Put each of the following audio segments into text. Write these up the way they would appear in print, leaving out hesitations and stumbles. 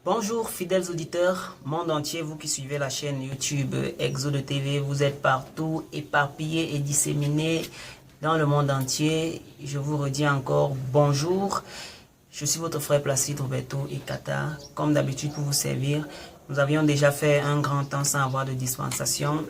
Bonjour fidèles auditeurs, monde entier, vous qui suivez la chaîne YouTube Exode TV, vous êtes partout éparpillés et disséminés dans le monde entier. Je vous redis encore bonjour. Je suis votre frère Placide Roberto Ekata, comme d'habitude pour vous servir. Nous avions déjà fait un grand temps sans avoir de dispensation,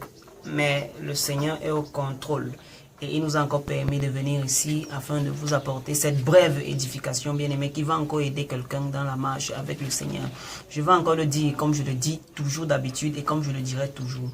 mais le Seigneur est au contrôle. Et il nous a encore permis de venir ici afin de vous apporter cette brève édification, bien-aimé, qui va encore aider quelqu'un dans la marche avec le Seigneur. Je vais encore le dire comme je le dis toujours d'habitude et comme je le dirai toujours.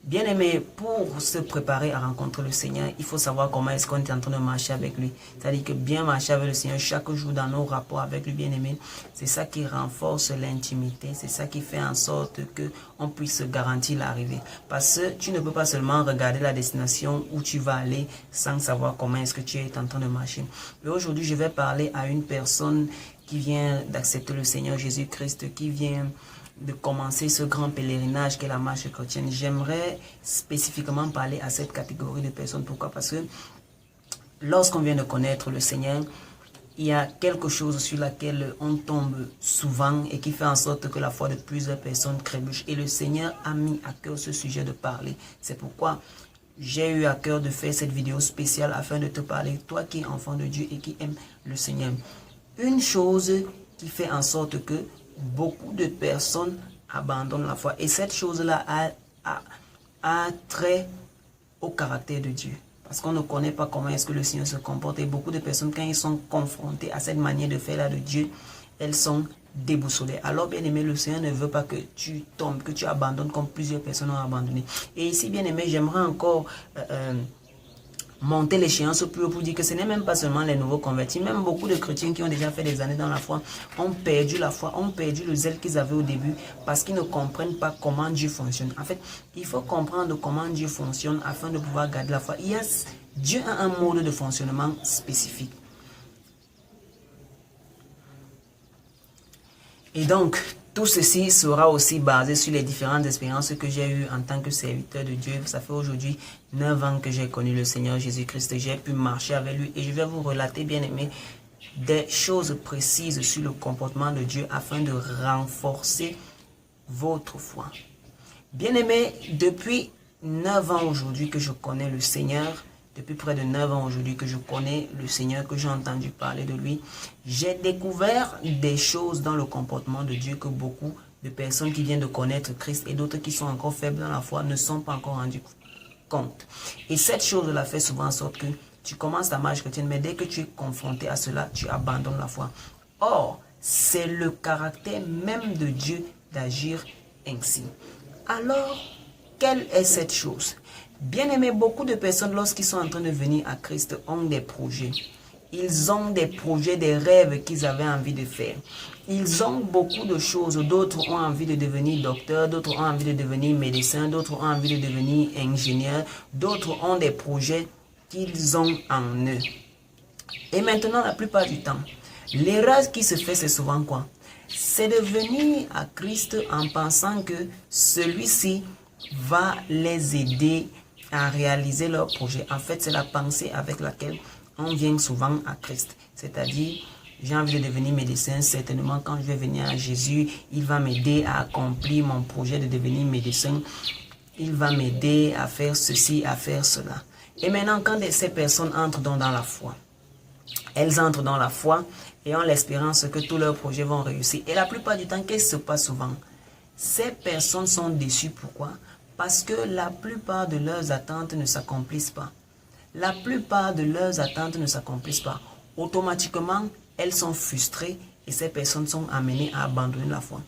Bien-aimé, pour se préparer à rencontrer le Seigneur, il faut savoir comment est-ce qu'on est en train de marcher avec lui. C'est-à-dire que bien marcher avec le Seigneur chaque jour dans nos rapports avec lui, bien-aimé, c'est ça qui renforce l'intimité, c'est ça qui fait en sorte que on puisse garantir l'arrivée. Parce que tu ne peux pas seulement regarder la destination où tu vas aller sans savoir comment est-ce que tu es en train de marcher. Et aujourd'hui, je vais parler à une personne qui vient d'accepter le Seigneur Jésus-Christ, qui vient de commencer ce grand pèlerinage qu'est la marche chrétienne. J'aimerais spécifiquement parler à cette catégorie de personnes. Pourquoi? Parce que lorsqu'on vient de connaître le Seigneur, il y a quelque chose sur laquelle on tombe souvent et qui fait en sorte que la foi de plusieurs personnes trébuche. Et le Seigneur a mis à cœur ce sujet de parler. C'est pourquoi j'ai eu à cœur de faire cette vidéo spéciale afin de te parler, toi qui es enfant de Dieu et qui aime le Seigneur. Une chose qui fait en sorte que beaucoup de personnes abandonnent la foi. Et cette chose-là a trait au caractère de Dieu. Parce qu'on ne connaît pas comment est-ce que le Seigneur se comporte. Et beaucoup de personnes, quand ils sont confrontés à cette manière de faire là de Dieu, elles sont déboussolées. Alors, bien aimé, le Seigneur ne veut pas que tu tombes, que tu abandonnes comme plusieurs personnes ont abandonné. Et ici, bien aimé, j'aimerais encore monter l'échéance plus haut pour dire que ce n'est même pas seulement les nouveaux convertis, même beaucoup de chrétiens qui ont déjà fait des années dans la foi ont perdu la foi, ont perdu le zèle qu'ils avaient au début parce qu'ils ne comprennent pas comment Dieu fonctionne. En fait, il faut comprendre comment Dieu fonctionne afin de pouvoir garder la foi. Dieu a un mode de fonctionnement spécifique. Et donc, tout ceci sera aussi basé sur les différentes expériences que j'ai eues en tant que serviteur de Dieu. Ça fait aujourd'hui 9 ans que j'ai connu le Seigneur Jésus-Christ. J'ai pu marcher avec lui et je vais vous relater, bien aimé, des choses précises sur le comportement de Dieu afin de renforcer votre foi. Bien aimé, depuis 9 ans aujourd'hui que je connais le Seigneur, depuis près de 9 ans aujourd'hui que je connais le Seigneur, que j'ai entendu parler de lui, j'ai découvert des choses dans le comportement de Dieu que beaucoup de personnes qui viennent de connaître Christ et d'autres qui sont encore faibles dans la foi ne sont pas encore rendus compte. Et cette chose-là fait souvent en sorte que tu commences ta marche chrétienne, mais dès que tu es confronté à cela, tu abandonnes la foi. Or, c'est le caractère même de Dieu d'agir ainsi. Alors, quelle est cette chose? Bien aimé, beaucoup de personnes, lorsqu'ils sont en train de venir à Christ, ont des projets. Ils ont des projets, des rêves qu'ils avaient envie de faire. Ils ont beaucoup de choses. D'autres ont envie de devenir docteur, d'autres ont envie de devenir médecin, d'autres ont envie de devenir ingénieur, d'autres ont des projets qu'ils ont en eux. Et maintenant, la plupart du temps, l'erreur qui se fait, c'est souvent quoi? C'est de venir à Christ en pensant que celui-ci va les aider à réaliser leur projet. En fait, c'est la pensée avec laquelle on vient souvent à Christ. C'est-à-dire, j'ai envie de devenir médecin, certainement quand je vais venir à Jésus, il va m'aider à accomplir mon projet de devenir médecin. Il va m'aider à faire ceci, à faire cela. Et maintenant, quand ces personnes entrent dans la foi, elles entrent dans la foi et ont l'espérance que tous leurs projets vont réussir. Et la plupart du temps, qu'est-ce qui se passe souvent? Ces personnes sont déçues. Pourquoi? Parce que la plupart de leurs attentes ne s'accomplissent pas. La plupart de leurs attentes ne s'accomplissent pas. Automatiquement, elles sont frustrées et ces personnes sont amenées à abandonner la foi.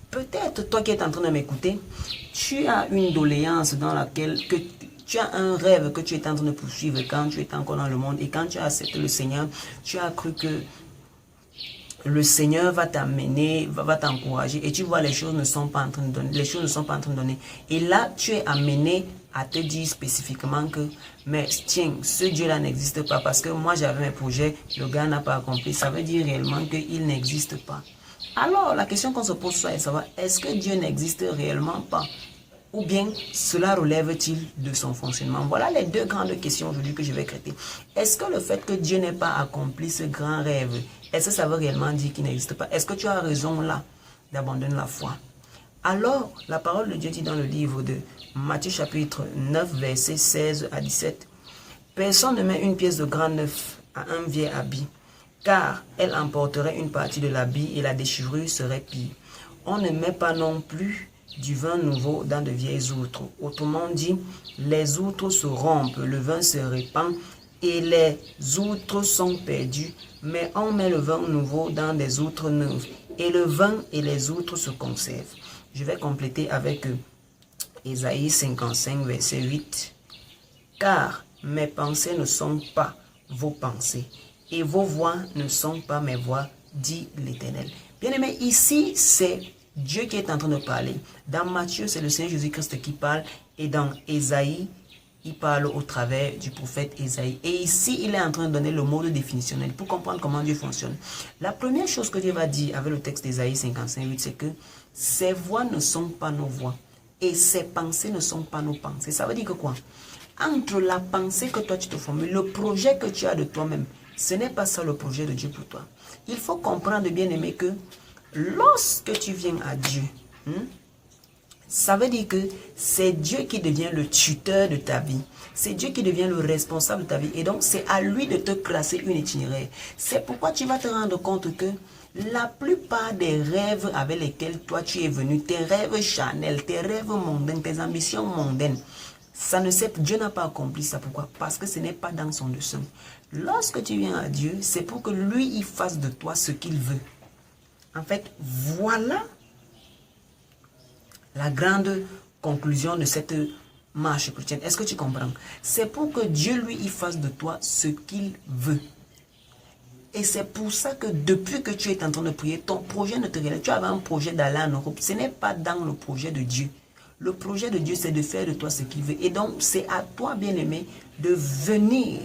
Peut-être, toi qui es en train de m'écouter, tu as une doléance dans laquelle tu as un rêve que tu es en train de poursuivre quand tu es encore dans le monde et quand tu as accepté le Seigneur, tu as cru que le Seigneur va t'amener, va t'encourager et tu vois les choses ne sont pas en train de donner, les choses ne sont pas en train de donner. Et là, tu es amené à te dire spécifiquement que, mais tiens, ce Dieu-là n'existe pas parce que moi j'avais un projet, le gars n'a pas accompli. Ça veut dire réellement qu'il n'existe pas. Alors, la question qu'on se pose, c'est de savoir, est-ce que Dieu n'existe réellement pas? Ou bien cela relève-t-il de son fonctionnement? Voilà les deux grandes questions aujourd'hui que je vais traiter. Est-ce que le fait que Dieu n'ait pas accompli ce grand rêve, est-ce que ça veut réellement dire qu'il n'existe pas? Est-ce que tu as raison là? d'abandonner la foi. Alors, la parole de Dieu dit dans le livre de Matthieu chapitre 9, versets 16 à 17, « Personne ne met une pièce de grain neuf à un vieil habit, car elle emporterait une partie de l'habit et la déchirure serait pire. On ne met pas non plus du vin nouveau dans de vieilles outres. Autrement dit, les outres se rompent, le vin se répand et les outres sont perdues, mais on met le vin nouveau dans des outres neuves, et le vin et les outres se conservent. » Je vais compléter avec Ésaïe 55, verset 8. « Car mes pensées ne sont pas vos pensées, et vos voix ne sont pas mes voix, dit l'Éternel. » Bien-aimé, ici, c'est Dieu qui est en train de parler. Dans Matthieu, c'est le Seigneur Jésus-Christ qui parle, et dans Ésaïe, il parle au travers du prophète Ésaïe. Et ici, il est en train de donner le mot définitionnel pour comprendre comment Dieu fonctionne. La première chose que Dieu va dire avec le texte d'Ésaïe 55:8, c'est que ses voix ne sont pas nos voix et ses pensées ne sont pas nos pensées. Ça veut dire que quoi? Entre la pensée que toi tu te formules, le projet que tu as de toi-même, ce n'est pas ça le projet de Dieu pour toi. Il faut comprendre, bien aimé, que lorsque tu viens à Dieu, ça veut dire que c'est Dieu qui devient le tuteur de ta vie. C'est Dieu qui devient le responsable de ta vie. Et donc, c'est à lui de te classer une itinéraire. C'est pourquoi tu vas te rendre compte que la plupart des rêves avec lesquels toi tu es venu, tes rêves charnels, tes rêves mondains, tes ambitions mondaines, ça ne sait, Dieu n'a pas accompli ça. Pourquoi? Parce que ce n'est pas dans son dessein. Lorsque tu viens à Dieu, c'est pour que lui, il fasse de toi ce qu'il veut. En fait, voilà la grande conclusion de cette marche chrétienne. Est-ce que tu comprends? C'est pour que Dieu, lui, il fasse de toi ce qu'il veut. Et c'est pour ça que depuis que tu es en train de prier, ton projet ne te réalise. Tu avais un projet d'aller en Europe. Ce n'est pas dans le projet de Dieu. Le projet de Dieu, c'est de faire de toi ce qu'il veut. Et donc, c'est à toi, bien-aimé, de venir,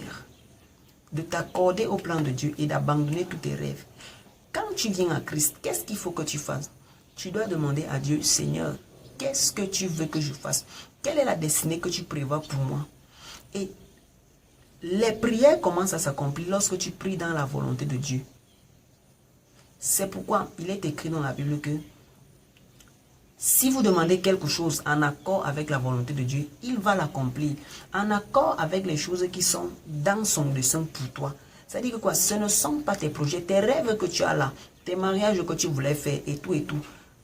de t'accorder au plan de Dieu et d'abandonner tous tes rêves. Quand tu viens à Christ, qu'est-ce qu'il faut que tu fasses? Tu dois demander à Dieu, Seigneur, qu'est-ce que tu veux que je fasse? Quelle est la destinée que tu prévois pour moi? Et les prières commencent à s'accomplir lorsque tu pries dans la volonté de Dieu. C'est pourquoi il est écrit dans la Bible que si vous demandez quelque chose en accord avec la volonté de Dieu, il va l'accomplir. En accord avec les choses qui sont dans son dessein pour toi. C'est-à-dire que quoi? Ce ne sont pas tes projets, tes rêves que tu as là, tes mariages que tu voulais faire et tout et tout.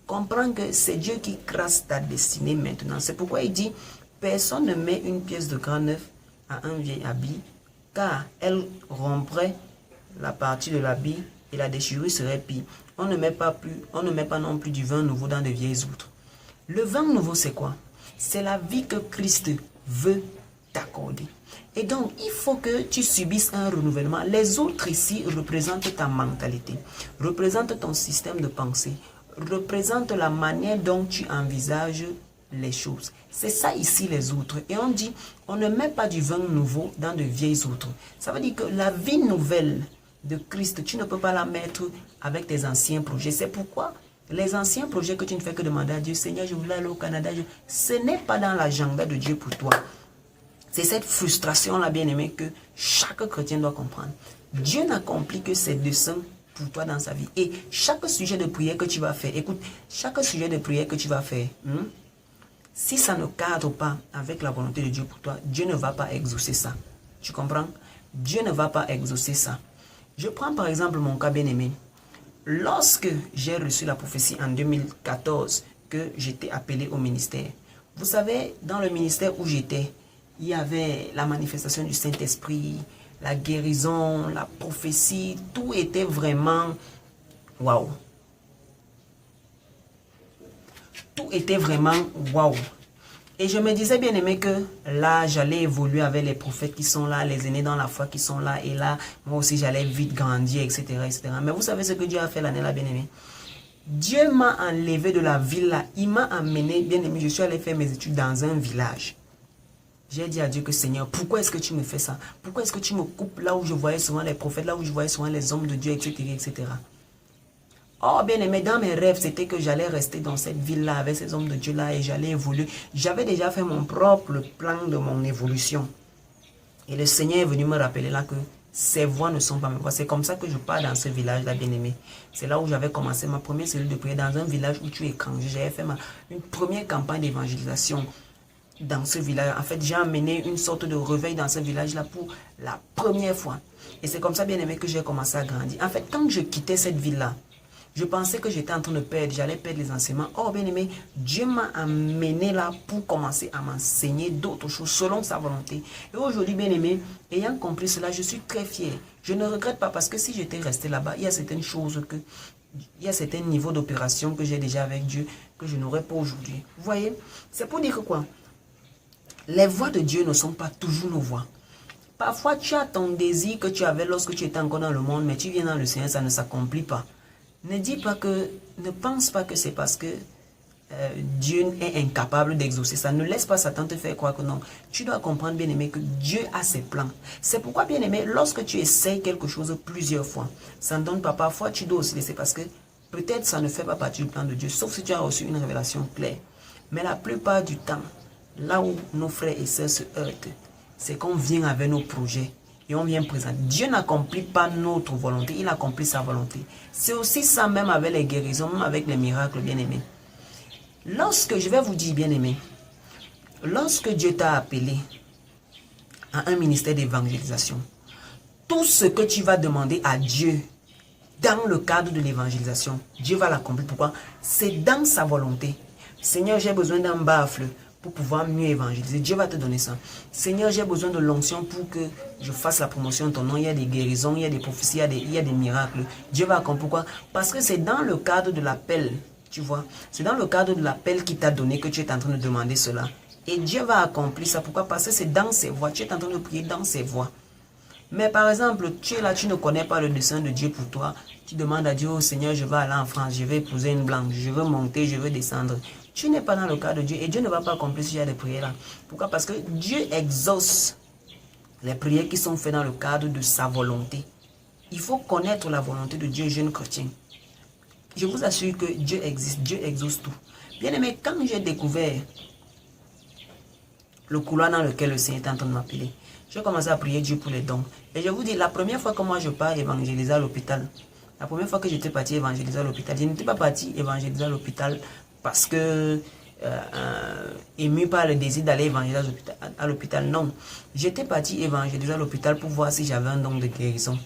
Comprends que c'est Dieu qui crasse ta destinée maintenant. C'est pourquoi il dit, personne ne met une pièce de grain neuf à un vieil habit, car elle romprait la partie de l'habit et la déchirure serait pire. On ne met pas non plus du vin nouveau dans de vieilles outres. Le vin nouveau, c'est quoi? C'est la vie que Christ veut t'accorder. Et donc, il faut que tu subisses un renouvellement. Les autres ici représentent ta mentalité, représentent ton système de pensée, représentent la manière dont tu envisages les choses. C'est ça ici les outres. Et on dit, on ne met pas du vin nouveau dans de vieilles outres. Ça veut dire que la vie nouvelle de Christ, tu ne peux pas la mettre avec tes anciens projets. C'est pourquoi les anciens projets que tu ne fais que demander à Dieu, Seigneur, je voulais aller au Canada, ce n'est pas dans l'agenda de Dieu pour toi. C'est cette frustration-là, bien-aimé, que chaque chrétien doit comprendre. Dieu n'accomplit que ses desseins pour toi dans sa vie. Et chaque sujet de prière que tu vas faire, écoute, chaque sujet de prière que tu vas faire, si ça ne cadre pas avec la volonté de Dieu pour toi, Dieu ne va pas exaucer ça. Tu comprends? Dieu ne va pas exaucer ça. Je prends par exemple mon cas bien-aimé. Lorsque j'ai reçu la prophétie en 2014 que j'étais appelé au ministère, vous savez, dans le ministère où j'étais, il y avait la manifestation du Saint-Esprit, la guérison, la prophétie, tout était vraiment waouh. Tout était vraiment waouh. Et je me disais bien aimé que là, j'allais évoluer avec les prophètes qui sont là, les aînés dans la foi qui sont là. Et là, moi aussi, j'allais vite grandir, etc., etc. Mais vous savez ce que Dieu a fait l'année là, bien aimé? Dieu m'a enlevé de la ville là. Il m'a amené, bien aimé, je suis allé faire mes études dans un village. J'ai dit à Dieu que Seigneur, pourquoi est-ce que tu me fais ça? Pourquoi est-ce que tu me coupes là où je voyais souvent les prophètes, là où je voyais souvent les hommes de Dieu, etc., etc. Oh, bien aimé, dans mes rêves, c'était que j'allais rester dans cette ville-là avec ces hommes de Dieu-là et j'allais évoluer. J'avais déjà fait mon propre plan de mon évolution. Et le Seigneur est venu me rappeler là que ses voix ne sont pas mes voix. C'est comme ça que je pars dans ce village-là, bien-aimé. C'est là où j'avais commencé ma première cellule de prière, dans un village où tu es étranger. J'avais fait une première campagne d'évangélisation dans ce village. En fait, j'ai amené une sorte de réveil dans ce village-là pour la première fois. Et c'est comme ça, bien-aimé, que j'ai commencé à grandir. En fait, quand je quittais cette ville-là, je pensais que j'étais en train de perdre, j'allais perdre les enseignements. Or, bien aimé, Dieu m'a amené là pour commencer à m'enseigner d'autres choses selon sa volonté. Et aujourd'hui, bien aimé, ayant compris cela, je suis très fier. Je ne regrette pas parce que si j'étais resté là-bas, il y a certaines choses il y a certains niveaux d'opération que j'ai déjà avec Dieu que je n'aurais pas aujourd'hui. Vous voyez, c'est pour dire que quoi? Les voix de Dieu ne sont pas toujours nos voix. Parfois, tu as ton désir que tu avais lorsque tu étais encore dans le monde, mais tu viens dans le Seigneur, ça ne s'accomplit pas. Ne pense pas que c'est parce que Dieu est incapable d'exaucer ça. Ne laisse pas Satan te faire croire que non. Tu dois comprendre, bien-aimé, que Dieu a ses plans. C'est pourquoi, bien-aimé, lorsque tu essayes quelque chose plusieurs fois, ça ne donne pas. Parfois, tu dois aussi laisser parce que peut-être ça ne fait pas partie du plan de Dieu, sauf si tu as reçu une révélation claire. Mais la plupart du temps, là où nos frères et sœurs se heurtent, c'est qu'on vient avec nos projets. Et on vient présenter. Dieu n'accomplit pas notre volonté, il accomplit sa volonté. C'est aussi ça même avec les guérisons, même avec les miracles, bien-aimés. Lorsque, je vais vous dire, bien-aimés, lorsque Dieu t'a appelé à un ministère d'évangélisation, tout ce que tu vas demander à Dieu dans le cadre de l'évangélisation, Dieu va l'accomplir. Pourquoi? C'est dans sa volonté. Seigneur, j'ai besoin d'un baffle pour pouvoir mieux évangéliser. Dieu va te donner ça. Seigneur, j'ai besoin de l'onction pour que je fasse la promotion de ton nom. Il y a des guérisons, il y a des prophéties, il y a des miracles. Dieu va accomplir. Pourquoi? Parce que c'est dans le cadre de l'appel, tu vois. C'est dans le cadre de l'appel qu'il t'a donné que tu es en train de demander cela. Et Dieu va accomplir ça. Pourquoi? Parce que c'est dans ses voies. Tu es en train de prier dans ses voies. Mais par exemple, tu es là, tu ne connais pas le dessein de Dieu pour toi. Tu demandes à Dieu, oh Seigneur, je vais aller en France, je vais épouser une blanche, je veux monter, je veux descendre. Tu n'es pas dans le cadre de Dieu et Dieu ne va pas accomplir ce genre de prières là. Pourquoi? Parce que Dieu exauce les prières qui sont faites dans le cadre de sa volonté. Il faut connaître la volonté de Dieu, jeune chrétien. Je vous assure que Dieu existe, Dieu exauce tout. Bien aimé, quand j'ai découvert le couloir dans lequel le Seigneur est en train de m'appeler, j'ai commencé à prier Dieu pour les dons. Et je vous dis, la première fois que moi je pars évangéliser à l'hôpital, la première fois que j'étais parti évangéliser à l'hôpital, je n'étais pas parti évangéliser à l'hôpital parce que ému par le désir d'aller évangéliser à l'hôpital. Non, j'étais parti évangéliser à l'hôpital pour voir si j'avais un don de guérison.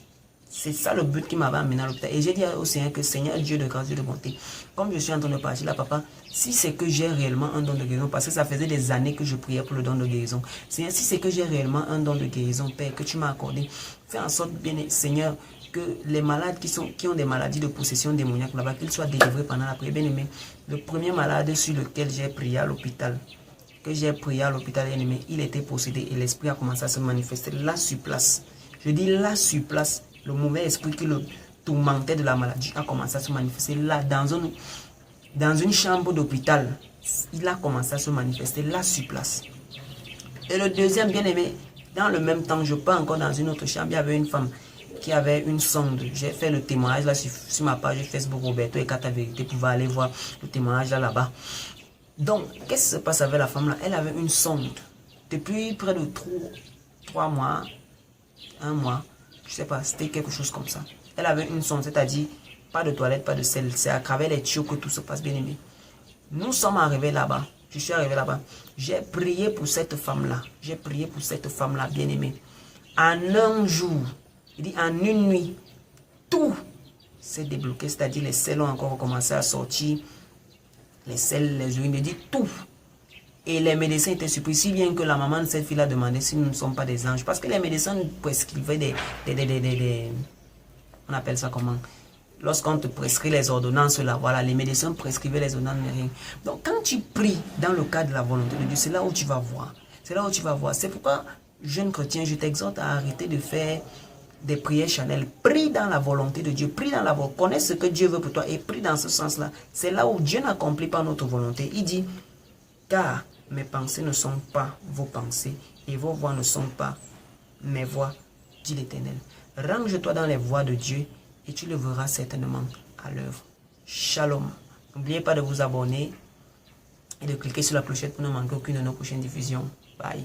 C'est ça le but qui m'avait amené à l'hôpital. Et j'ai dit au Seigneur que Seigneur Dieu de grâce et de bonté, comme je suis en train de partir là, papa, si c'est que j'ai réellement un don de guérison, parce que ça faisait des années que je priais pour le don de guérison. Seigneur, si c'est que j'ai réellement un don de guérison, Père, que tu m'as accordé, fais en sorte, bien, Seigneur, que les malades qui ont des maladies de possession démoniaque là-bas, qu'ils soient délivrés pendant la prière. Bien aimé, le premier malade sur lequel j'ai prié à l'hôpital, bien aimé, il était possédé et l'esprit a commencé à se manifester là sur place. Je dis là sur place. Le mauvais esprit qui le tourmentait de la maladie a commencé à se manifester là, dans une chambre d'hôpital. Il a commencé à se manifester là sur place. Et le deuxième, bien aimé, dans le même temps, je pars encore dans une autre chambre. Il y avait une femme qui avait une sonde. J'ai fait le témoignage là sur ma page Facebook Roberto et Kata Vérité. Vous pouvez aller voir le témoignage là-bas. Donc, qu'est-ce qui se passe avec la femme là? Elle avait une sonde depuis près de 3 mois, 1 mois. Je sais pas, c'était quelque chose comme ça. Elle avait une sonde, c'est-à-dire pas de toilette, pas de sel. C'est à travers les tuyaux que tout se passe, bien aimé. Nous sommes arrivés là-bas. Je suis arrivé là-bas. J'ai prié pour cette femme-là. J'ai prié pour cette femme-là, bien aimée. En un jour, il dit en une nuit, tout s'est débloqué. C'est-à-dire les selles ont encore commencé à sortir. Les selles, les urines, il dit tout. Et les médecins étaient surpris, si bien que la maman de cette fille a demandé si nous ne sommes pas des anges. Parce que les médecins prescrivaient on appelle ça comment? Lorsqu'on te prescrit les ordonnances, là, voilà, les médecins prescrivaient les ordonnances, mais rien. Donc quand tu pries dans le cadre de la volonté de Dieu, c'est là où tu vas voir. C'est là où tu vas voir. C'est pourquoi, jeune chrétien, je t'exhorte à arrêter de faire des prières chanel. Prie dans la volonté de Dieu. Prie dans la volonté. Connais ce que Dieu veut pour toi et prie dans ce sens-là. C'est là où Dieu n'accomplit pas notre volonté. Il dit, car mes pensées ne sont pas vos pensées et vos voix ne sont pas mes voix, dit l'Éternel. Range-toi dans les voies de Dieu et tu le verras certainement à l'œuvre. Shalom. N'oubliez pas de vous abonner et de cliquer sur la clochette pour ne manquer aucune de nos prochaines diffusions. Bye.